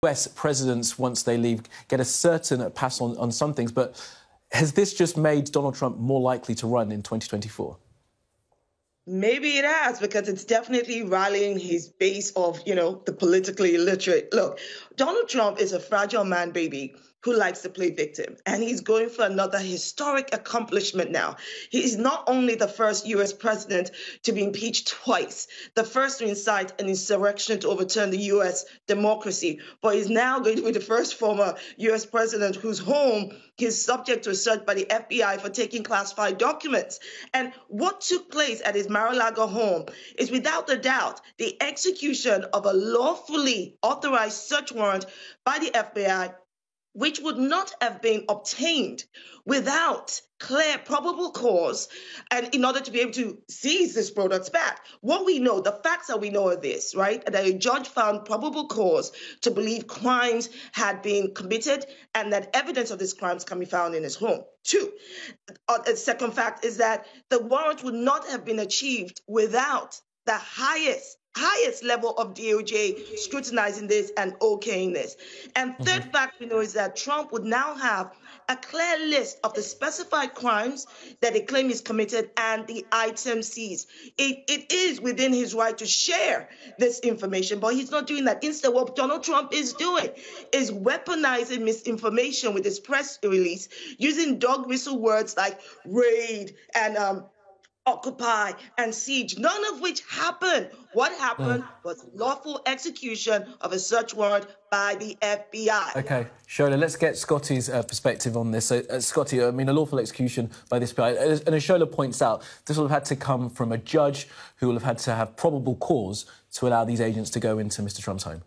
US presidents, once they leave, get a certain pass on some things, but has this just made Donald Trump more likely to run in 2024? Maybe it has, because it's definitely rallying his base of, the politically illiterate. Look, Donald Trump is a fragile man, baby, who likes to play victim. And he's going for another historic accomplishment now. He's not only the first U.S. president to be impeached twice, the first to incite an insurrection to overturn the U.S. democracy, but he's now going to be the first former U.S. president whose home is subject to a search by the FBI for taking classified documents. And what took place at his Mar-a-Lago home is without a doubt the execution of a lawfully authorized search warrant by the FBI, which would not have been obtained without clear probable cause and in order to be able to seize this products back. What we know, the facts that we know are this, right? That a judge found probable cause to believe crimes had been committed and that evidence of these crimes can be found in his home. Two, a second fact is that the warrant would not have been achieved without the highest level of DOJ scrutinizing this and okaying this. And third fact we know is that Trump would now have a clear list of the specified crimes that they claim is committed and the items seized. It is within his right to share this information, but he's not doing that. Instead, what Donald Trump is doing is weaponizing misinformation with his press release, using dog whistle words like raid and occupy and siege, none of which happened. What happened was lawful execution of a search warrant by the FBI. OK, Shola, let's get Scotty's perspective on this. So, Scotty, I mean, a lawful execution by the FBI. And as Shola points out, this will have had to come from a judge who will have had to have probable cause to allow these agents to go into Mr. Trump's home.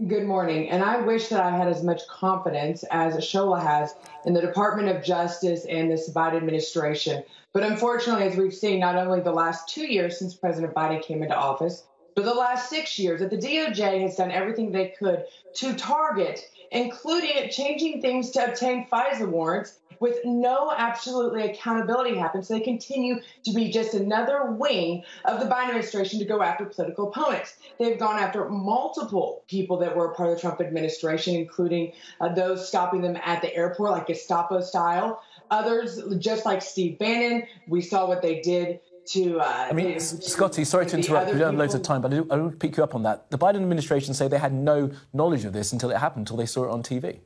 Good morning. And I wish that I had as much confidence as Shola has in the Department of Justice and this Biden administration. But unfortunately, as we've seen, not only the last 2 years since President Biden came into office, but the last 6 years, that the DOJ has done everything they could to target, including changing things to obtain FISA warrants with no absolutely accountability happening. So they continue to be just another wing of the Biden administration to go after political opponents. They've gone after multiple people that were part of the Trump administration, including those stopping them at the airport, like Gestapo style. Others, just like Steve Bannon, we saw what they did to... I mean, Scotty, sorry to interrupt. We don't have loads of time, but I want to pick you up on that. The Biden administration say they had no knowledge of this until it happened, until they saw it on TV.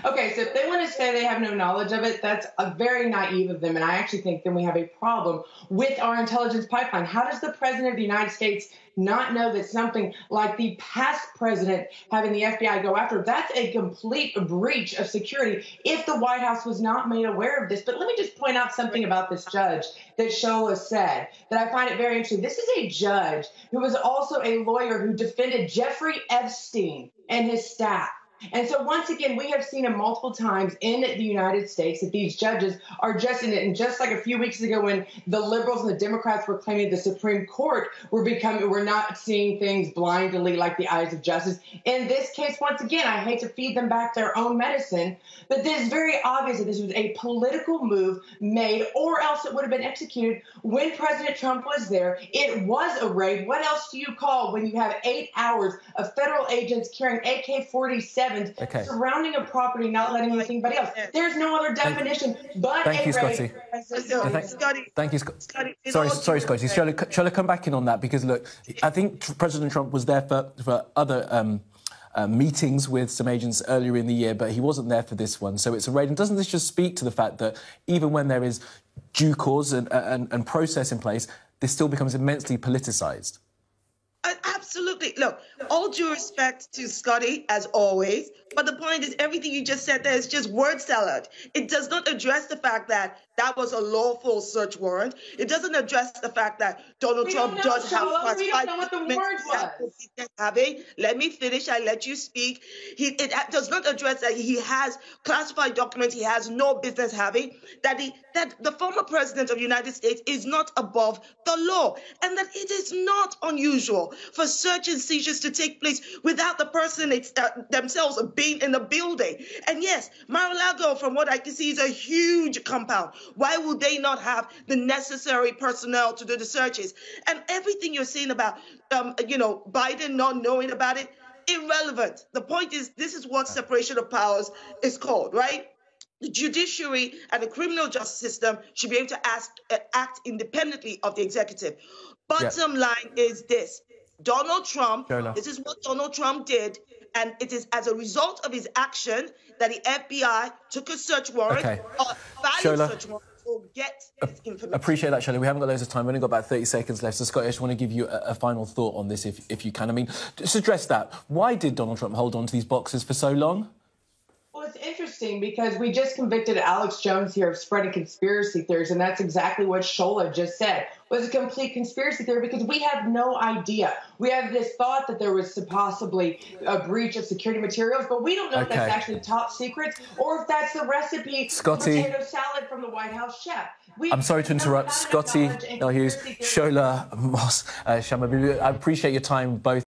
Okay, so if they want to say they have no knowledge of it, that's very naive of them. And I actually think then we have a problem with our intelligence pipeline. How does the president of the United States not know that something like the past president having the FBI go after, that's a complete breach of security if the White House was not made aware of this. But let me just point out something about this judge that Shola said that I find it very interesting. This is a judge who was also a lawyer who defended Jeffrey Epstein and his staff. And so once again, we have seen it multiple times in the United States that these judges are just in it. And just like a few weeks ago when the liberals and the Democrats were claiming the Supreme Court we're not seeing things blindly like the eyes of justice. In this case, once again, I hate to feed them back their own medicine, but this is very obvious that this was a political move made, or else it would have been executed when President Trump was there. It was a raid. What else do you call when you have 8 hours of federal agents carrying AK-47 surrounding a property, not letting anybody else? There's no other definition but Thank a you, raid. Scotty. Thank you, Scotty. Sorry, Scotty. Shall I come back in on that? Because, look, I think President Trump was there for other meetings with some agents earlier in the year, but he wasn't there for this one. So it's a raid. And doesn't this just speak to the fact that even when there is due cause and process in place, this still becomes immensely politicised? Absolutely. Look, all due respect to Scotty, as always, but the point is everything you just said there is just word salad. It does not address the fact that that was a lawful search warrant. It doesn't address the fact that Donald Trump does have classified documents. Let me finish. I let you speak. It does not address that he has classified documents he has no business having, that the former president of the United States is not above the law, and that it is not unusual for search and seizures to take place without the person themselves being in the building. And yes, Mar-a-Lago, from what I can see, is a huge compound. Why would they not have the necessary personnel to do the searches? And everything you're saying about, Biden not knowing about it, irrelevant. The point is, this is what separation of powers is called, right? The judiciary and the criminal justice system should be able to act independently of the executive. Bottom line is this. Donald Trump, this is what Donald Trump did, and it is as a result of his action that the FBI took a search warrant, a valid search warrant, to get this information. Appreciate that, Shola. We haven't got loads of time. We've only got about 30 seconds left. So, Scott, I just want to give you a final thought on this, if you can. I mean, just address that. Why did Donald Trump hold on to these boxes for so long? Well, it's interesting because we just convicted Alex Jones here of spreading conspiracy theories, and that's exactly what Shola just said, was a complete conspiracy theory because we have no idea. We have this thought that there was possibly a breach of security materials, but we don't know if that's actually top secrets or if that's the recipe for potato salad from the White House chef. I'm sorry to interrupt. Scotty, Hughes, Shola, Moss, Shamabilu, I appreciate your time, both.